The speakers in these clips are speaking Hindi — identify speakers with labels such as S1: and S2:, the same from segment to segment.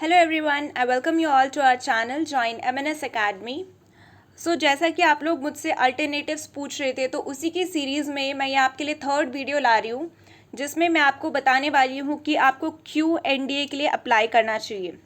S1: Hello everyone, I welcome you all to our channel join MNS academy. So जैसा कि आप लोग मुझसे अल्टरनेटिव्स पूछ रहे थे, तो उसी की सीरीज़ में मैं ये आपके लिए थर्ड वीडियो ला रही हूँ, जिसमें मैं आपको बताने वाली हूँ कि आपको क्यों एनडीए के लिए अप्लाई करना चाहिए।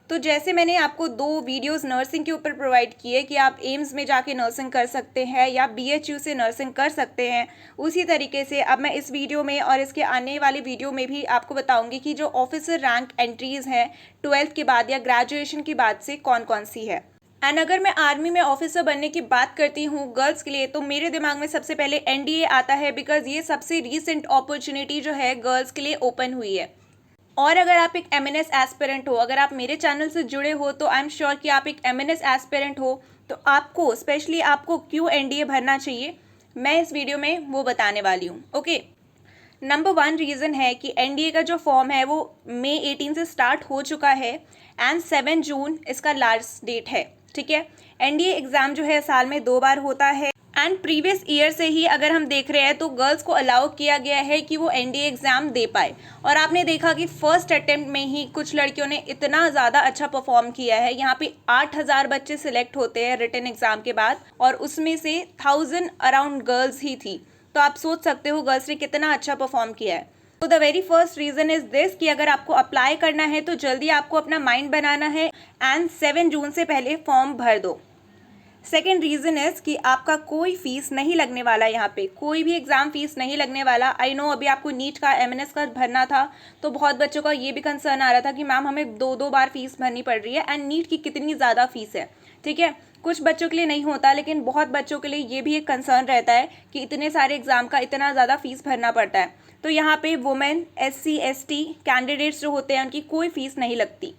S1: तो जैसे मैंने आपको 2 वीडियोस नर्सिंग के ऊपर प्रोवाइड किए कि आप एम्स में जाके नर्सिंग कर सकते हैं या बीएचयू से नर्सिंग कर सकते हैं, उसी तरीके से अब मैं इस वीडियो में और इसके आने वाले वीडियो में भी आपको बताऊंगी कि जो ऑफिसर रैंक एंट्रीज़ हैं 12th के बाद या ग्रेजुएशन के बाद से कौन कौन सी है। एंड अगर मैं आर्मी में ऑफिसर बनने की बात करती हूँ गर्ल्स के लिए, तो मेरे दिमाग में सबसे पहले एनडीए आता है, बिकॉज ये सबसे रीसेंट अपॉर्चुनिटी जो है गर्ल्स के लिए ओपन हुई है। और अगर आप एक एमएनएस एस्पिरेंट हो, अगर आप मेरे चैनल से जुड़े हो, तो आई एम श्योर कि आप एक एमएनएस एस्पिरेंट हो, तो आपको स्पेशली आपको क्यों एनडीए भरना चाहिए, मैं इस वीडियो में वो बताने वाली हूँ। ओके, नंबर 1 रीज़न है कि एनडीए का जो फॉर्म है वो मई 18 से स्टार्ट हो चुका है एंड 7 जून इसका लास्ट डेट है। ठीक है, एनडीए एग्ज़ाम जो है साल में 2 बार होता है एंड प्रीवियस ईयर से ही अगर हम देख रहे हैं तो गर्ल्स को अलाउ किया गया है कि वो एनडीए एग्ज़ाम दे पाए। और आपने देखा कि फर्स्ट अटेम्प्ट में ही कुछ लड़कियों ने इतना ज़्यादा अच्छा परफॉर्म किया है। यहाँ पे 8000 बच्चे सिलेक्ट होते हैं रिटन एग्ज़ाम के बाद, और उसमें से 1000 अराउंड गर्ल्स ही थी। तो आप सोच सकते हो गर्ल्स ने कितना अच्छा परफॉर्म किया है। तो the very first reason is this कि अगर आपको अप्लाई करना है तो जल्दी आपको अपना माइंड बनाना है एंड 7 जून से पहले फॉर्म भर दो। सेकेंड रीज़न इज़ कि आपका कोई फीस नहीं लगने वाला, यहाँ पे कोई भी एग्ज़ाम फीस नहीं लगने वाला। आई नो अभी आपको नीट का एमएनएस का भरना था, तो बहुत बच्चों का ये भी कंसर्न आ रहा था कि मैम हमें 2 बार फीस भरनी पड़ रही है एंड नीट की कितनी ज़्यादा फीस है। ठीक है, कुछ बच्चों के लिए नहीं होता, लेकिन बहुत बच्चों के लिए ये भी एक कंसर्न रहता है कि इतने सारे एग्ज़ाम का इतना ज़्यादा फीस भरना पड़ता है। तो यहाँ पे वुमेन, SC ST कैंडिडेट्स जो होते हैं उनकी कोई फीस नहीं लगती।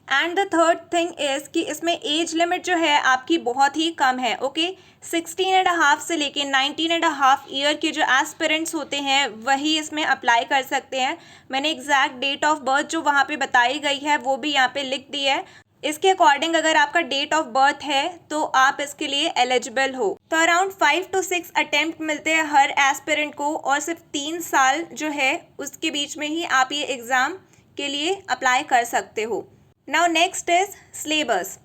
S1: And the third thing is कि इसमें एज लिमिट जो है आपकी बहुत ही कम है। ओके, 16.5 से लेके 19.5 ईयर के जो एस्पिरेंट्स होते हैं वही इसमें अप्लाई कर सकते हैं। मैंने एग्जैक्ट डेट ऑफ बर्थ जो वहाँ पे बताई गई है वो भी यहाँ पे लिख दी है। इसके अकॉर्डिंग अगर आपका डेट ऑफ बर्थ है तो आप इसके लिए एलिजिबल हो। तो अराउंड 5 to 6 अटेम्प्ट मिलते हैं हर एस्पिरेंट को, और सिर्फ 3 साल जो है उसके बीच में ही आप ये एग्ज़ाम के लिए अप्लाई कर सकते हो। Now next is syllabus.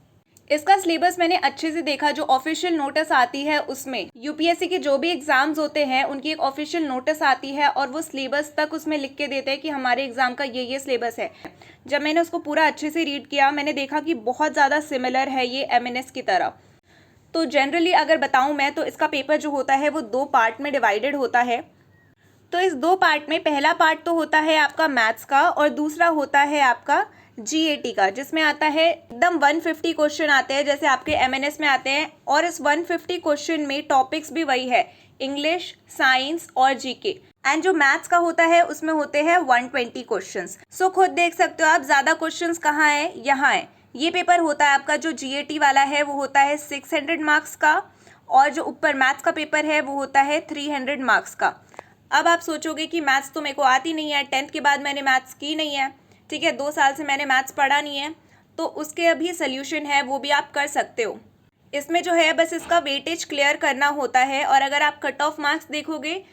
S1: इसका सिलेबस मैंने अच्छे से देखा, जो ऑफिशियल नोटिस आती है उसमें यूपीएससी के जो भी एग्जाम्स होते हैं उनकी एक ऑफिशियल नोटिस आती है और वो सिलेबस तक उसमें लिख के देते हैं कि हमारे एग्जाम का ये सिलेबस है। जब मैंने उसको पूरा अच्छे से रीड किया, मैंने देखा कि बहुत ज़्यादा सिमिलर है ये एमएनएस की तरह। तो जनरली अगर बताऊँ मैं, तो इसका पेपर जो होता है वो 2 पार्ट में डिवाइडेड होता है। तो इस 2 पार्ट में पहला पार्ट तो होता है आपका मैथ्स का और दूसरा होता है आपका जीएटी का, जिसमें आता है एकदम 150 क्वेश्चन आते हैं जैसे आपके एमएनएस में आते हैं। और इस 150 क्वेश्चन में टॉपिक्स भी वही है, इंग्लिश, साइंस और जीके। एंड जो मैथ्स का होता है उसमें होते हैं 120 क्वेश्चंस। सो खुद देख सकते हो आप ज़्यादा क्वेश्चंस कहाँ है, यहाँ है। ये पेपर होता है आपका जो जीएटी वाला है वो होता है 600 मार्क्स का, और जो ऊपर मैथ्स का पेपर है वो होता है 300 मार्क्स का। अब आप सोचोगे कि मैथ्स तो मेरे को आती नहीं है, 10th के बाद मैंने मैथ्स की नहीं है, ठीक है, 2 साल से मैंने मैथ्स पढ़ा नहीं है, तो उसके अभी सोल्यूशन है, वो भी आप कर सकते हो। इसमें जो है बस इसका वेटेज क्लियर करना होता है, और अगर आप कट ऑफ मार्क्स देखोगे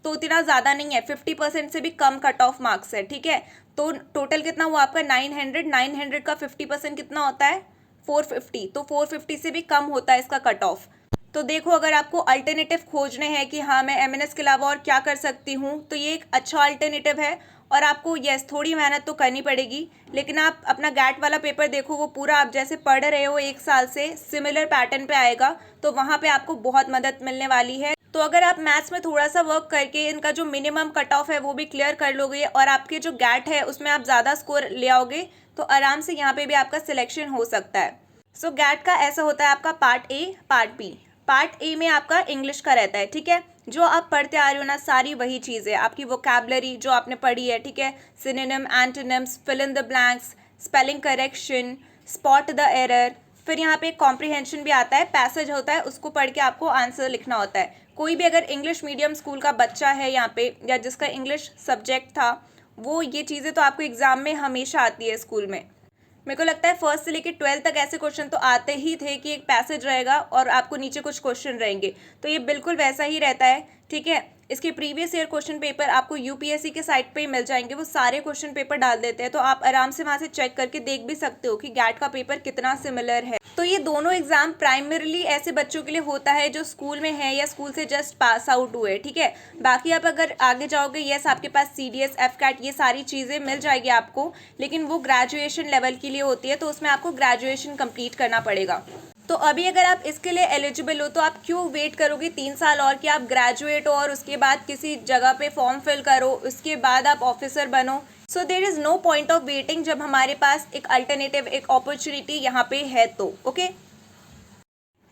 S1: तो इतना ज़्यादा नहीं है, 50% से भी कम कट ऑफ मार्क्स है। ठीक है, तो टोटल कितना हुआ आपका 900 का 50% कितना होता है 450, तो 450 से भी कम होता है इसका कट ऑफ। तो देखो, अगर आपको अल्टरनेटिव खोजने हैं कि हाँ मैं एमएनएस के अलावा और क्या कर सकती हूँ, तो ये एक अच्छा अल्टरनेटिव है। और आपको यस थोड़ी मेहनत तो करनी पड़ेगी, लेकिन आप अपना गैट वाला पेपर देखो, वो पूरा आप जैसे पढ़ रहे हो 1 साल से सिमिलर पैटर्न पे आएगा, तो वहाँ पे आपको बहुत मदद मिलने वाली है। तो अगर आप मैथ्स में थोड़ा सा वर्क करके इनका जो मिनिमम कट ऑफ है वो भी क्लियर कर लोगे, और आपके जो गैट है उसमें आप ज़्यादा स्कोर ले आओगे, तो आराम से यहाँ पे भी आपका सिलेक्शन हो सकता है। सो गैट का ऐसा होता है आपका part A, part B. Part A में आपका इंग्लिश का रहता है, ठीक है, जो आप पढ़ते आ रहे हो ना सारी वही चीज़ें, आपकी वोकैबलरी जो आपने पढ़ी है, ठीक है, synonym, antonyms, fill in the blanks, spelling correction, spot the error. फिर यहाँ पे कॉम्प्रिहेंशन भी आता है, पैसेज होता है, उसको पढ़ के आपको आंसर लिखना होता है। कोई भी अगर इंग्लिश मीडियम स्कूल का बच्चा है यहाँ पे, या जिसका इंग्लिश सब्जेक्ट था, वो ये चीज़ें तो आपको एग्ज़ाम में हमेशा आती है स्कूल में। मेरे को लगता है 1st से लेकर 12th तक ऐसे क्वेश्चन तो आते ही थे कि एक पैसेज रहेगा और आपको नीचे कुछ क्वेश्चन रहेंगे, तो ये बिल्कुल वैसा ही रहता है। ठीक है, इसके प्रीवियस ईयर क्वेश्चन पेपर आपको यूपीएससी के साइट पे ही मिल जाएंगे, वो सारे क्वेश्चन पेपर डाल देते हैं, तो आप आराम से वहाँ से चेक करके देख भी सकते हो कि गैट का पेपर कितना सिमिलर है। तो ये दोनों एग्जाम प्राइमरीली ऐसे बच्चों के लिए होता है जो स्कूल में है या स्कूल से जस्ट पास आउट हुए, ठीक है। बाकी आप अगर आगे जाओगे, यस आपके पास CDS, FCAT ये सारी चीज़ें मिल जाएगी आपको, लेकिन वो ग्रेजुएशन लेवल के लिए होती है, तो उसमें आपको ग्रेजुएशन कंप्लीट करना पड़ेगा। तो अभी अगर आप इसके लिए एलिजिबल हो तो आप क्यों वेट करोगे 3 साल और कि आप ग्रेजुएट हो और उसके बाद किसी जगह पे फॉर्म फिल करो, उसके बाद आप ऑफिसर बनो। So there is no point of waiting जब हमारे पास एक अल्टरनेटिव, एक अपॉर्चुनिटी यहाँ पे है तो ओके।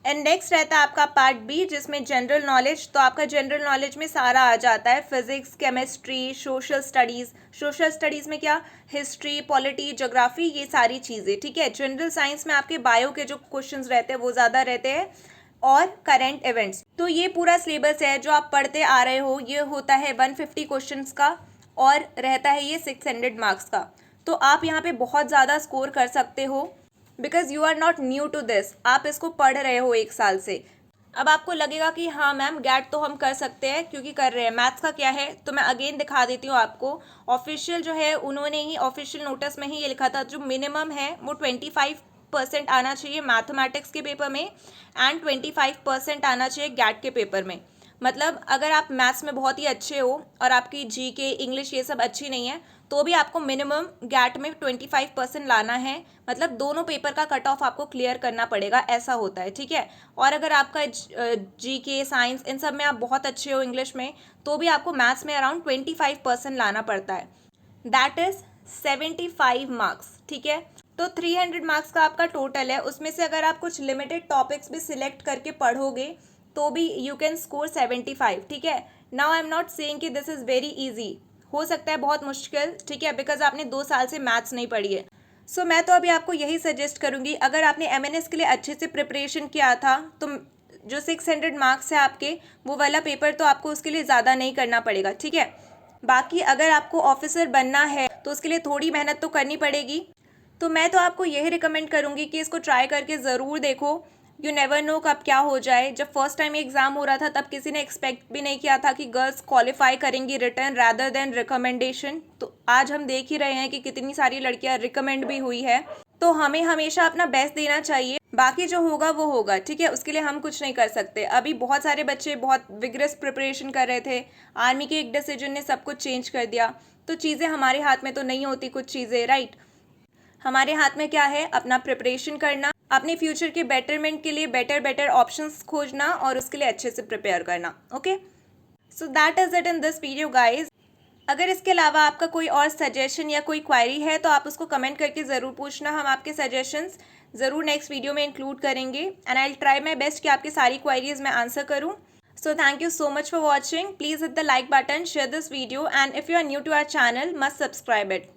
S1: एंड नेक्स्ट रहता है आपका पार्ट बी, जिसमें जनरल नॉलेज। तो आपका जनरल नॉलेज में सारा आ जाता है, physics, chemistry, social studies. Social studies में क्या, हिस्ट्री, पॉलिटी, ज्योग्राफी, ये सारी चीज़ें, ठीक है। जनरल साइंस में आपके बायो के जो क्वेश्चंस रहते हैं वो ज़्यादा रहते हैं, और करंट इवेंट्स। तो ये पूरा सिलेबस है जो आप पढ़ते आ रहे हो, ये होता है 150 क्वेश्चंस का और रहता है ये 600 मार्क्स का। तो आप यहाँ पे बहुत ज़्यादा स्कोर कर सकते हो, because you are not new to this, आप इसको पढ़ रहे हो 1 साल से। अब आपको लगेगा कि हाँ मैम गैट तो हम कर सकते हैं क्योंकि कर रहे हैं, मैथ्स का क्या है, तो मैं अगेन दिखा देती हूँ आपको। ऑफिशियल जो है उन्होंने ही ऑफिशियल नोटिस में ही ये लिखा था, जो मिनिमम है वो 25% आना चाहिए मैथमेटिक्स के पेपर में एंड 25% आना चाहिए गैट के पेपर में। मतलब अगर आप मैथ्स में बहुत ही अच्छे हो और आपकी GK, इंग्लिश ये सब अच्छी नहीं है, तो भी आपको मिनिमम गैट में 25% लाना है। मतलब दोनों पेपर का कट ऑफ आपको क्लियर करना पड़ेगा, ऐसा होता है, ठीक है। और अगर आपका GK, साइंस इन सब में आप बहुत अच्छे हो इंग्लिश में, तो भी आपको मैथ्स में अराउंड 25% लाना पड़ता है। दैट इज़ 75 मार्क्स, ठीक है। तो 300 मार्क्स का आपका टोटल है, उसमें से अगर आप कुछ लिमिटेड टॉपिक्स भी सिलेक्ट करके पढ़ोगे तो भी यू कैन स्कोर 75, ठीक है। Now I am not saying कि दिस इज़ वेरी ईजी, हो सकता है बहुत मुश्किल, ठीक है, बिकॉज आपने 2 साल से मैथ्स नहीं पढ़ी है। सो मैं तो अभी आपको यही सजेस्ट करूँगी, अगर आपने MNS के लिए अच्छे से प्रिपरेशन किया था तो जो 600 मार्क्स है आपके, वो वाला पेपर तो आपको उसके लिए ज़्यादा नहीं करना पड़ेगा, ठीक है। बाकी अगर आपको ऑफिसर बनना है तो उसके लिए थोड़ी मेहनत तो करनी पड़ेगी। तो मैं तो आपको यही रिकमेंड करूँगी कि इसको ट्राई करके ज़रूर देखो। यू नेवर नो कब क्या हो जाए। जब फर्स्ट टाइम एग्ज़ाम हो रहा था तब किसी ने एक्सपेक्ट भी नहीं किया था कि गर्ल्स क्वालिफाई करेंगी रिटर्न रैदर देन रिकमेंडेशन। तो आज हम देख ही रहे हैं कि कितनी सारी लड़कियां रिकमेंड भी हुई है। तो हमें हमेशा अपना बेस्ट देना चाहिए, बाकी जो होगा वो होगा, ठीक है, उसके लिए हम कुछ नहीं कर सकते। अभी बहुत सारे बच्चे बहुत विग्रस प्रिपरेशन कर रहे थे, आर्मी के एक डिसीजन ने सब कुछ चेंज कर दिया। तो चीज़ें हमारे हाथ में तो नहीं होती कुछ चीज़ें, राइट। हमारे हाथ में क्या है, अपना प्रिपरेशन करना, अपने फ्यूचर के बेटरमेंट के लिए बेटर ऑप्शंस खोजना और उसके लिए अच्छे से प्रिपेयर करना, okay. So that is it in this video guys. अगर इसके अलावा आपका कोई और सजेशन या कोई क्वायरी है तो आप उसको कमेंट करके ज़रूर पूछना, हम आपके सजेशंस ज़रूर नेक्स्ट वीडियो में इंक्लूड करेंगे and I will try my best कि आपकी सारी क्वायरीज मैं आंसर करूँ। So thank you so much for watching. Please hit the like button, share this video, and if you are new to our channel, must subscribe it.